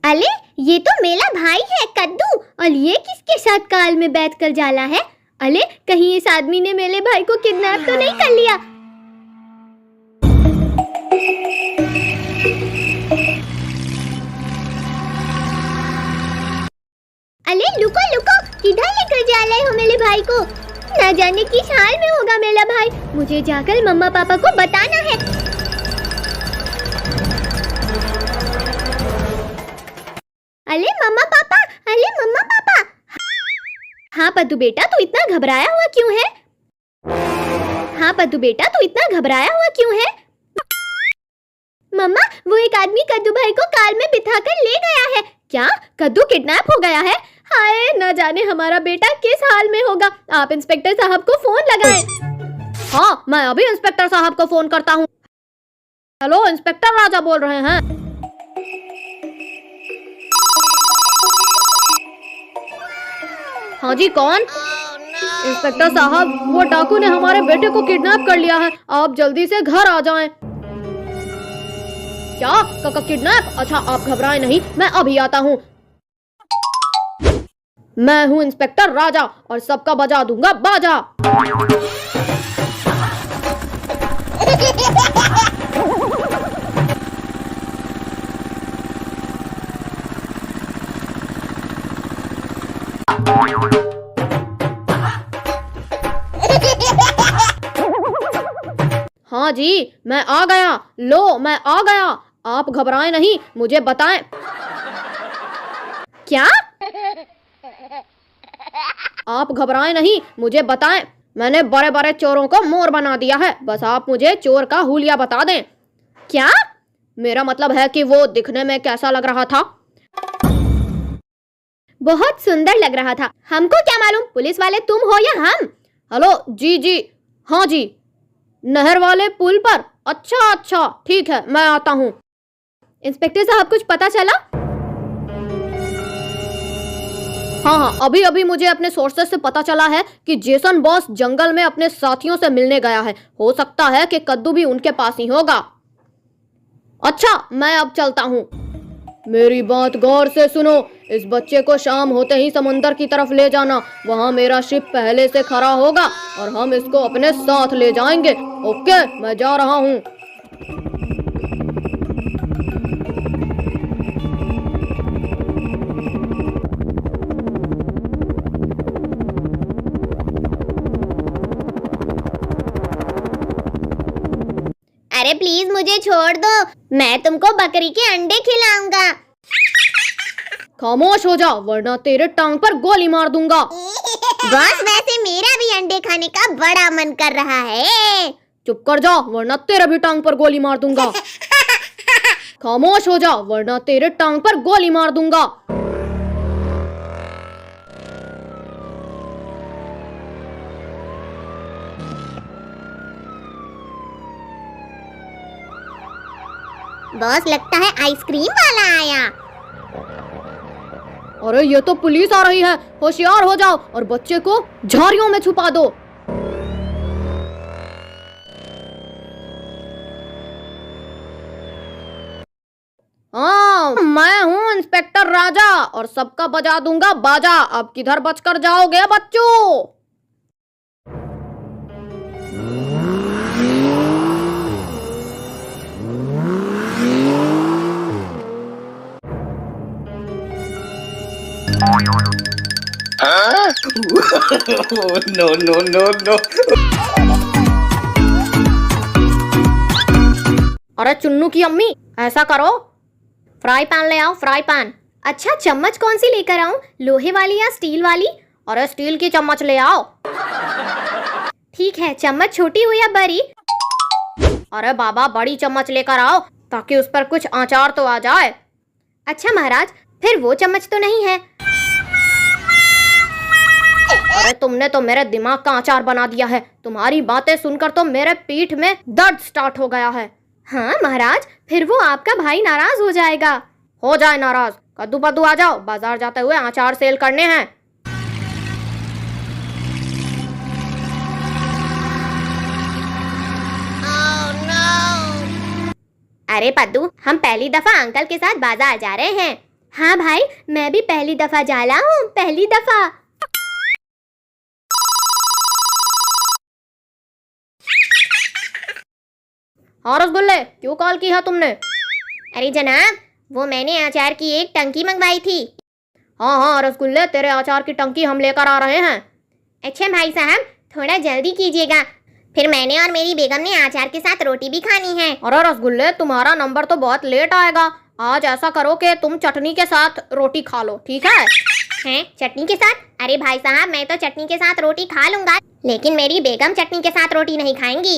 अले ये तो मेरा भाई है कद्दू, और ये किसके साथ कार में बैठकर जाला है? अले कहीं इस आदमी ने मेरे भाई को किडनैप तो नहीं कर लिया? अले लुको लुको, किधर लेकर जा रहे हो मेरे भाई को? ना जाने किस हाल में होगा मेरा भाई, मुझे जाकर मम्मा पापा को बताना है। अले मम्मा पापा, अले मम्मा पापा। हाँ पद्दू बेटा, तू इतना घबराया हुआ क्यों है? हाँ पद्दू बेटा, तू इतना घबराया हुआ क्यों है? मम्मा, वो एक आदमी कद्दू भाई को कार में बिठाकर ले गया है। क्या कद्दू किडनैप हो गया है? हाय, न जाने हमारा बेटा किस हाल में होगा। आप इंस्पेक्टर साहब को फोन लगाएं। हाँ, मैं अभी इंस्पेक्टर साहब को फोन करता हूँ। हेलो, इंस्पेक्टर राजा बोल रहे हैं? हाँ जी, कौन? इंस्पेक्टर साहब, वो डाकू ने हमारे बेटे को किडनैप कर लिया है, आप जल्दी से घर आ जाएं। क्या काका किडनैप? अच्छा आप घबराएं नहीं, मैं अभी आता हूँ। मैं हूँ इंस्पेक्टर राजा और सबका बजा दूंगा बाजा। हाँ जी, मैं आ गया। लो, मैं आ गया। आप घबराएं नहीं, मुझे बताएं। क्या? आप घबराएं नहीं, मुझे बताएं। मैंने बड़े बड़े चोरों को मोर बना दिया है, बस आप मुझे चोर का हुलिया बता दें। क्या? मेरा मतलब है कि वो दिखने में कैसा लग रहा था? बहुत सुंदर लग रहा था। हमको क्या मालूम, पुलिस वाले तुम हो या हम? हेलो, जी जी, हाँ जी, नहर वाले पुल पर। अच्छा अच्छा, ठीक है, मैं आता हूँ। इंस्पेक्टर साहब, कुछ पता चला? हाँ, अभी अभी मुझे अपने सोर्सेस से पता चला है कि जेसन बॉस जंगल में अपने साथियों से मिलने गया है। हो सकता है कि कद्दू भी उनके पास ही होगा। अच्छा, मैं अब चलता हूँ। मेरी बात गौर से सुनो। इस बच्चे को शाम होते ही समुंदर की तरफ ले जाना। वहाँ मेरा शिप पहले से खड़ा होगा और हम इसको अपने साथ ले जाएंगे। ओके, मैं जा रहा हूँ। अरे प्लीज मुझे छोड़ दो, मैं तुमको बकरी के अंडे खिलाऊंगा। खामोश हो जा, वरना तेरे टांग पर गोली मार दूंगा। बॉस, वैसे मेरा भी अंडे खाने का बड़ा मन कर रहा है। चुप कर जा, वरना तेरे भी टांग पर गोली मार दूंगा। खामोश हो जा, वरना तेरे टांग पर गोली मार दूंगा। बॉस, लगता है आइसक्रीम वाला आया। अरे ये तो पुलिस आ रही है, होशियार हो जाओ और बच्चे को झाड़ियों में छुपा दो। हाँ, मैं हूँ इंस्पेक्टर राजा और सबका बजा दूंगा बाजा। अब किधर बचकर जाओगे बच्चों? No, no, no, no. अरे चुन्नू की अम्मी, ऐसा करो, फ्राई पैन ले आओ, फ्राई पैन। अच्छा, चम्मच कौन सी लेकर आऊं, लोहे वाली या स्टील वाली? अरे स्टील की चम्मच ले आओ। ठीक है, चम्मच छोटी हो या बड़ी? अरे बाबा, बड़ी चम्मच लेकर आओ ताकि उस पर कुछ आचार तो आ जाए। अच्छा महाराज, फिर वो चम्मच तो नहीं है। अरे तुमने तो मेरे दिमाग का अचार बना दिया है। तुम्हारी बातें सुनकर तो मेरे पीठ में दर्द स्टार्ट हो गया है। हाँ महाराज, फिर वो आपका भाई नाराज हो जाएगा। हो जाए नाराज, कद्दू पद्दू आ जाओ, बाजार जाते हुए अचार सेल करने हैं। अरे पद्दू, हम पहली दफा अंकल के साथ बाजार जा रहे हैं। हाँ भाई, मैं भी पहली दफा जा रहा हूँ, पहली दफा। हाँ रसगुल्ले, क्यों कॉल की है तुमने? अरे जनाब, वो मैंने अचार की एक टंकी मंगवाई थी। हाँ हाँ रसगुल्ले, तेरे अचार की टंकी हम लेकर आ रहे हैं। अच्छा भाई साहब, थोड़ा जल्दी कीजिएगा, फिर मैंने और मेरी बेगम ने अचार के साथ रोटी भी खानी है। अरे रसगुल्ले, तुम्हारा नंबर तो बहुत लेट आएगा। आज ऐसा करो कि तुम चटनी के साथ रोटी खा लो, ठीक है? हैं, चटनी के साथ? अरे भाई साहब, मैं तो चटनी के साथ रोटी खा लूंगा, लेकिन मेरी बेगम चटनी के साथ रोटी नहीं खाएंगी।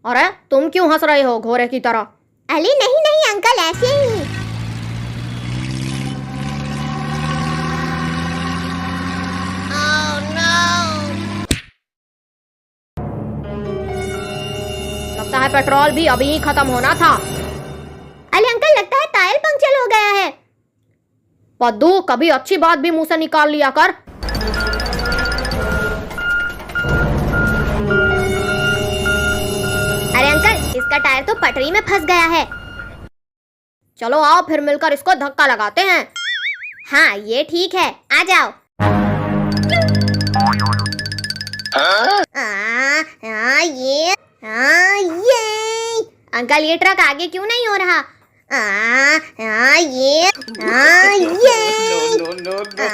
अरे तुम क्यों हंस रहे हो घोड़े की तरह? अरे नहीं नहीं अंकल, ऐसे ही। लगता है पेट्रोल भी अभी ही खत्म होना था। अरे अंकल, लगता है टायर पंक्चर हो गया है। पद्दू, कभी अच्छी बात भी मुंह से निकाल लिया कर। अरे अंकल, इसका टायर तो पटरी में फंस गया है। चलो आओ फिर मिलकर इसको धक्का लगाते हैं। हाँ ये ठीक है, आ जाओ। ये अंकल, ये ट्रक आगे क्यों नहीं हो रहा? ये No, no, no, no.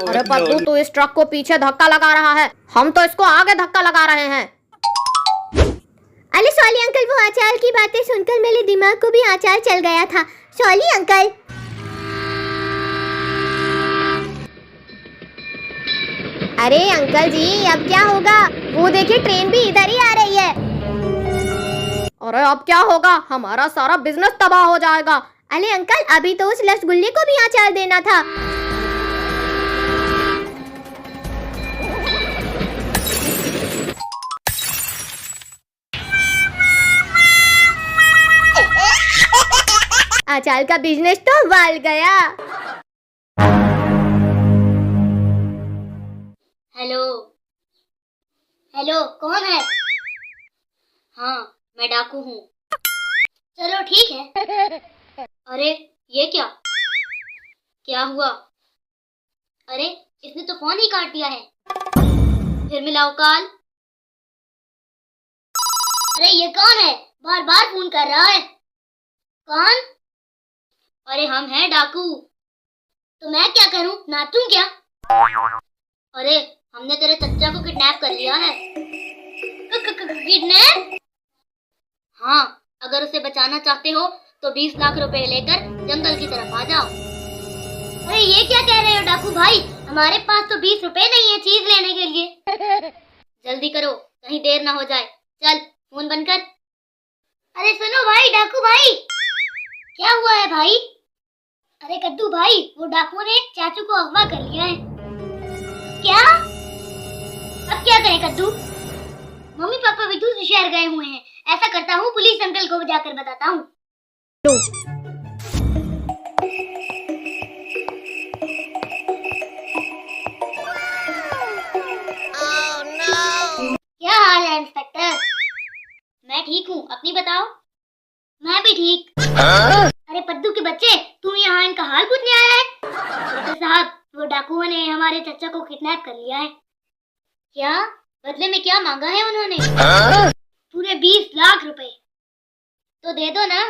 अरे पद्दू, तू इस ट्रक को पीछे धक्का लगा रहा है, हम तो इसको आगे धक्का लगा रहे हैं। अरे सॉरी अंकल, वो अचार की बातें सुनकर मेरे दिमाग को भी अचार चल गया था। Sorry uncle. अरे अंकल जी, अब क्या होगा? वो देखिए, ट्रेन भी इधर ही आ रही है। अरे अब क्या होगा? हमारा सारा बिजनेस तबाह हो जाएगा। अरे अंकल, अभी तो उस रसगुल्ले को भी अचार देना था। अचार का बिजनेस तो वाल गया। हेलो हेलो, कौन है? हाँ, मैं डाकू हूँ। चलो ठीक है। अरे ये क्या क्या हुआ? अरे इसने तो फोन ही काट दिया है। फिर मिलाओ कॉल। अरे ये कौन है? बार बार फोन कर रहा है। कौन? अरे हम हैं डाकू। तो मैं क्या करूं, नाचूं क्या? अरे हमने तेरे चच्चा को किडनैप कर लिया है। किडनैप? हाँ, अगर उसे बचाना चाहते हो तो 20 लाख रुपए लेकर जंगल की तरफ आ जाओ। अरे ये क्या कह रहे हो डाकू भाई? हमारे पास तो 20 रुपए नहीं है चीज लेने के लिए। जल्दी करो, कहीं देर ना हो जाए। चल फोन बंद कर। अरे सुनो भाई, डाकू भाई, क्या हुआ है भाई? अरे कद्दू भाई, वो डाकू ने चाचू को अगवा कर लिया है। क्या? अब क्या करें कद्दू? मम्मी पापा भी दूसरे शहर गए हुए हैं। ऐसा करता हूँ, पुलिस अंकल को जाकर बताता हूँ। क्या हाल है इंस्पेक्टर? मैं ठीक हूँ, अपनी बताओ। मैं भी ठीक। अरे पद्दू के बच्चे, तुम यहाँ इनका हाल पूछने आया है? तो साहब, वो डाकुओं ने हमारे चचा को किडनैप कर लिया है। क्या? बदले में क्या मांगा है उन्होंने? पूरे 20 लाख रुपए। तो दे दो ना।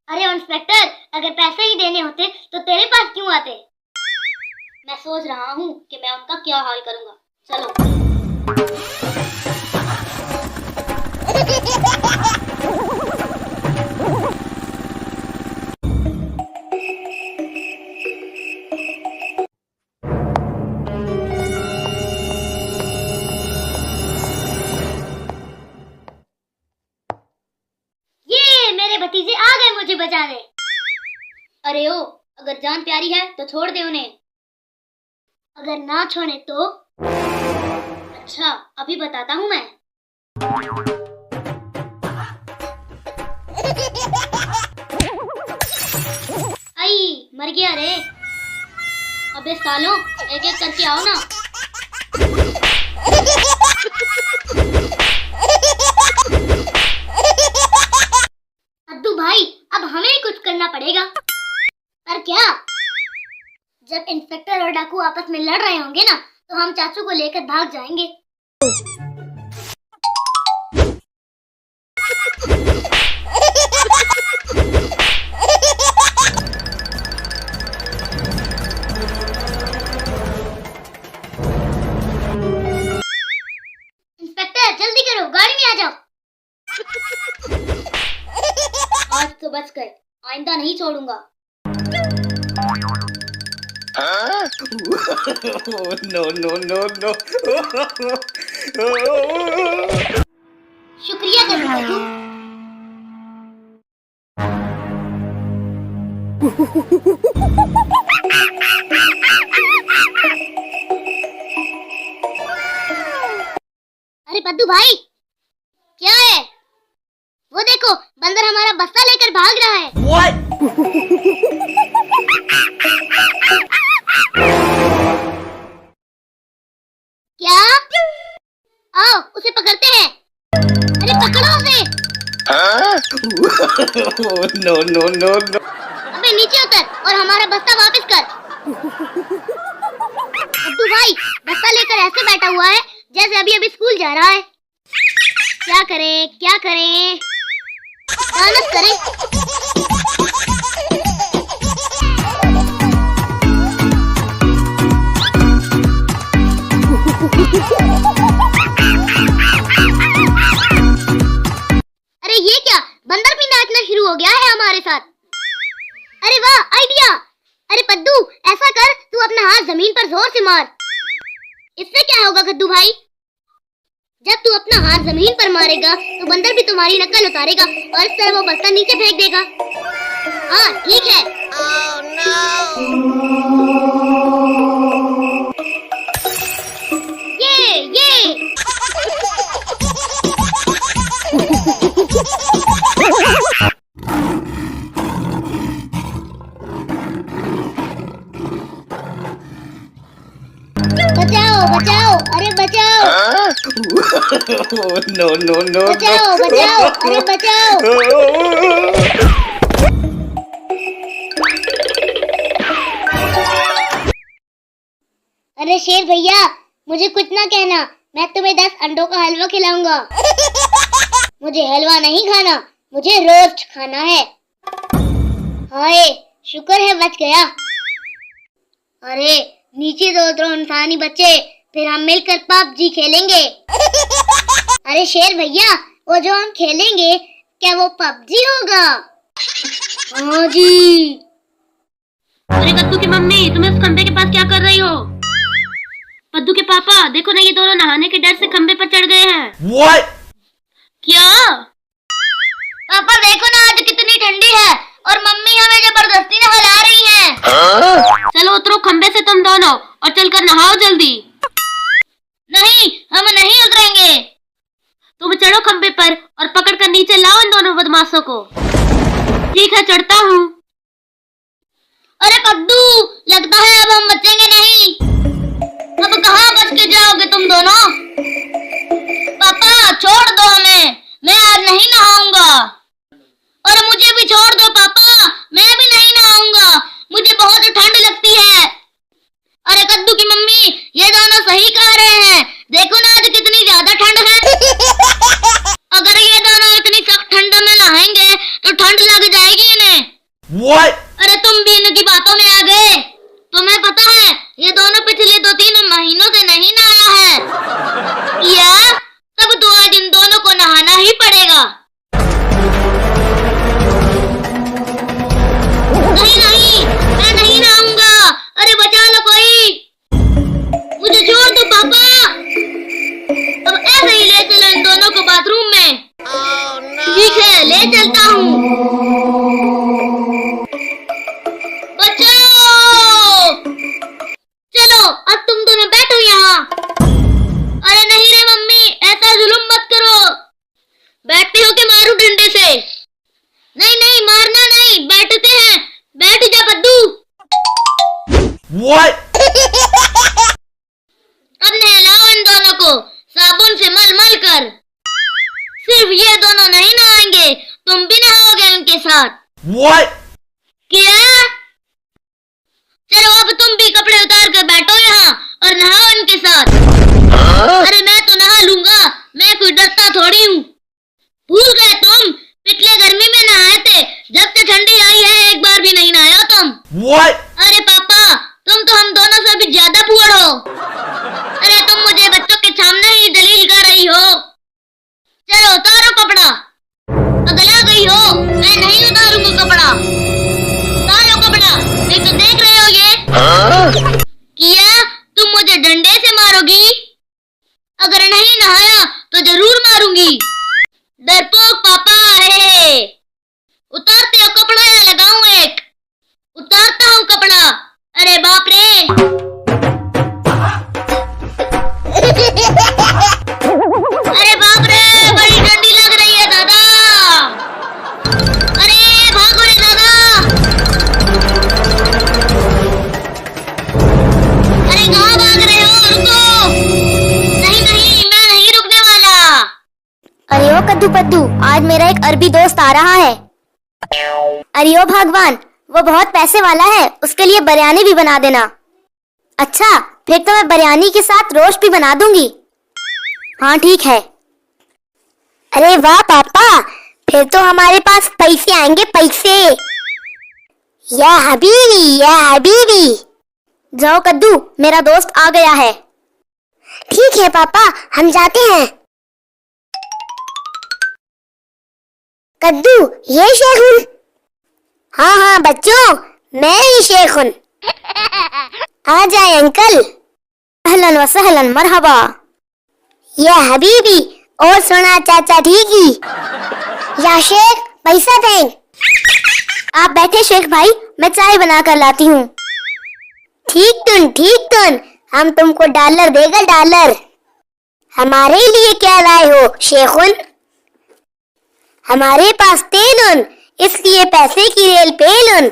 अरे इंस्पेक्टर, अगर पैसे ही देने होते तो तेरे पास क्यों आते? मैं सोच रहा हूँ कि मैं उनका क्या हाल करूँगा। चलो। भतीजे आ गए मुझे बचाने। अरे ओ, अगर जान प्यारी है तो छोड़ दे उन्हें, अगर ना छोड़े तो? अच्छा, अभी बताता हूँ मैं। रे? अबे सालों, एक एक करके आओ ना। कद्दू भाई, अब हमें ही कुछ करना पड़ेगा। पर क्या? जब इंस्पेक्टर और डाकू आपस में लड़ रहे होंगे ना, तो हम चाचू को लेकर भाग जाएंगे। इंस्पेक्टर जल्दी करो, गाड़ी में आ जाओ। आज तो बच गए, आइंदा नहीं छोड़ूंगा। No. शुक्रिया करूंगा तू। अरे पद्दू भाई, क्या है? वो देखो, बंदर हमारा बस्ता लेकर भाग रहा है। क्या? आओ, उसे पकड़ते हैं। अरे पकड़ो उसे। No. अबे नीचे उतर और हमारा बस्ता वापस कर। पद्दू भाई, बस्ता लेकर ऐसे बैठा हुआ है जैसे अभी स्कूल जा रहा है। क्या करें? डांस करें। अरे ये क्या, बंदर भी नाचना शुरू हो गया है हमारे साथ। अरे वाह, आइडिया। अरे पद्दू, ऐसा कर, तू अपना हाथ जमीन पर जोर से मार। इससे क्या होगा कद्दू भाई? जब तू अपना हाथ जमीन पर मारेगा तो बंदर भी तुम्हारी नकल उतारेगा और इस तरह वो बस्ता नीचे फेंक देगा। हाँ ठीक है। ये बचाओ, अरे बचाओ। No. बचाओ, अरे बचाओ। अरे शेर भैया, मुझे कुछ ना कहना, मैं तुम्हें 10 अंडों का हलवा खिलाऊंगा। मुझे हलवा नहीं खाना, मुझे रोस्ट खाना है। हाय, शुक्र है बच गया। अरे नीचे दो तो इंसानी बच्चे, फिर हम मिलकर पबजी खेलेंगे। अरे शेर भैया, वो जो हम खेलेंगे क्या वो पबजी होगा? हाँ जी। अरे कद्दू की मम्मी, तुम इस खंबे के पास क्या कर रही हो? पद्दू के पापा, देखो ना, ये दोनों नहाने के डर से खंबे पर चढ़ गए हैं। What? क्या? पापा देखो ना, आज कितनी ठंडी है और मम्मी हमें जबरदस्ती नहला रही है। चलो उतरो खंबे से तुम दोनों और चलकर नहाओ जल्दी। नहीं, हम नहीं उतरेंगे। तुम चढ़ो खंबे पर और पकड़कर नीचे लाओ इन दोनों बदमाशों को। ठीक है, चढ़ता हूँ। अरे कद्दू, लगता है अब हम बचेंगे नहीं। अब कहाँ बच के जाओगे तुम दोनों? पापा छोड़ दो हमें, मैं आज नहीं नहाऊंगा। और मुझे भी छोड़ दो पापा, मैं भी नहीं नहाऊंगा, मुझे बहुत ठंड लगती है। अरे कद्दू की मम्मी, ये दोनों सही कह रहे हैं, देखो ना आज कितनी ज्यादा ठंड है। अगर ये दोनों इतनी सख्त ठंड में नहाएंगे तो ठंड लग जाएगी इन्हें। What? अरे तुम भी इनकी बातों में आ गए। तुम्हें पता है, ये दोनों पिछले 2-3 महीनों से नहीं नहाया है। या तब तो आज इन दोनों को नहाना ही पड़ेगा। What? अब नहलाओ इन दोनों को साबुन से मल मल कर। सिर्फ ये दोनों नहीं नहाएंगे, तुम भी नहाओगे उनके साथ। What? क्या? चलो अब तुम भी कपड़े उतार कर बैठो यहाँ और नहाओ इनके साथ। अरे मैं तो नहा लूंगा, मैं कोई डरता थोड़ी हूँ। भूल गए तुम, पिछले गर्मी में नहाए थे, जब से ठंडी आई है एक बार भी नहीं नहाया तुम। What? अरे पापा, तुम तो हम दोनों से भी ज्यादा फुहड़ हो। अरे तुम मुझे बच्चों के सामने ही दलील कर रही हो। चलो उतारो कपड़ा। अगला गई हो, मैं नहीं उतारूंगा कपड़ा। उतारो कपड़ा, नहीं तो देख रहे हो ये। किया, तुम मुझे डंडे से मारोगी? अगर नहीं नहाया तो जरूर मारूंगी। डरपोक पापा है। उतारते हो कपड़ा या लगाऊं एक? उतारता हूँ कपड़ा। अरे बाप रे। अरे बाप रे, बड़ी ठंडी लग रही है दादा। अरे भागो रे दादा। अरे कहाँ भाग रहे हो? रुको। नहीं नहीं, मैं नहीं रुकने वाला। अरे ओ कद्दू पद्दू, आज मेरा एक अरबी दोस्त आ रहा है। अरे ओ भगवान, वो बहुत पैसे वाला है, उसके लिए बिरयानी भी बना देना। अच्छा, फिर तो मैं बिरयानी के साथ रोस्ट भी बना दूंगी। हाँ ठीक है। अरे वाह पापा, फिर तो हमारे पास पैसे आएंगे, पैसे। या हबीबी, या हबीबी। जाओ कद्दू, मेरा दोस्त आ गया है। ठीक है पापा, हम जाते हैं। कद्दू, ये शेखुन। हाँ हाँ बच्चों, मैं ही शेखुन। आ जाए अंकल। अहलन व सहलन, मरहबा। या हबीबी, और सुना चाचा ठीक ही। या शेख, पैसा दें। आप बैठे शेख भाई, मैं चाय बना कर लाती हूँ। ठीक तुन, हम तुमको डॉलर देगा, डॉलर। हमारे लिए क्या लाए हो शेखुन? हमारे पास तेलुन, इसलिए पैसे की रेल पेलुन।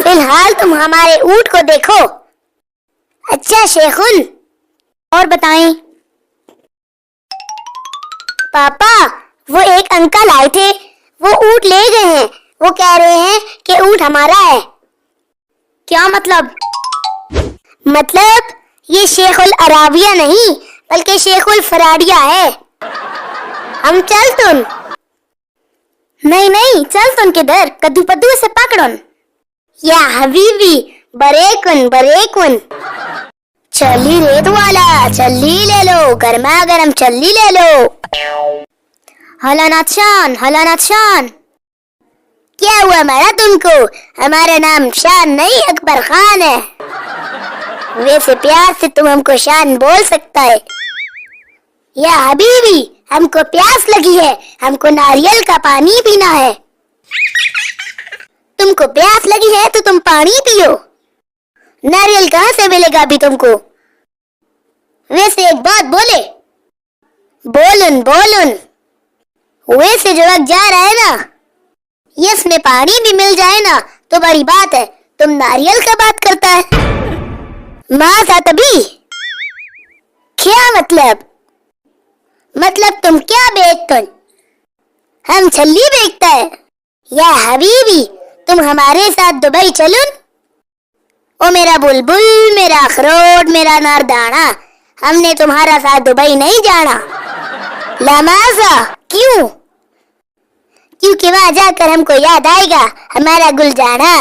फिलहाल तुम हमारे ऊंट को देखो। अच्छा शेखुन, और बताएं। पापा, वो एक अंकल आए थे, वो ऊंट ले गए हैं। वो कह रहे हैं कि ऊंट हमारा है। क्या मतलब? मतलब ये शेखुल अराबिया नहीं, बल्कि शेखुल फराडिया है। हम चल तुम। नहीं, चल तुम किधर, कद्दू पद्दू से पकड़न। या हबीबी, बरेकुन। चल्ली रेत वाला, चल्ली ले लो, गर्मा गर्म चल्ली ले लो। हलानात शान। क्या हुआ मारा तुमको? हमारा नाम शान नहीं, अकबर खान है। वैसे प्यार से तुम हमको शान बोल सकता है। या हबीबी, हमको प्यास लगी है, हमको नारियल का पानी पीना है। तुमको प्यास लगी है तो तुम पानी पियो, नारियल कहाँ से मिलेगा अभी तुमको? वैसे एक बात बोले। बोलुन। वैसे जो वक्त जा रहा है ना, इसमें पानी भी मिल जाए ना तो बड़ी बात है। तुम नारियल का बात करता है। माँ तभी क्या मतलब तुम क्या बेचते? हम छल्ली बेचता है। या हबीबी, तुम हमारे साथ दुबई चलुन। ओ मेरा बुलबुल, मेरा अखरोट, मेरा नारदाना, हमने तुम्हारा साथ दुबई नहीं जाना। लमाजा, क्यों? क्योंकि वहां जाकर हमको याद आएगा हमारा गुल जाना।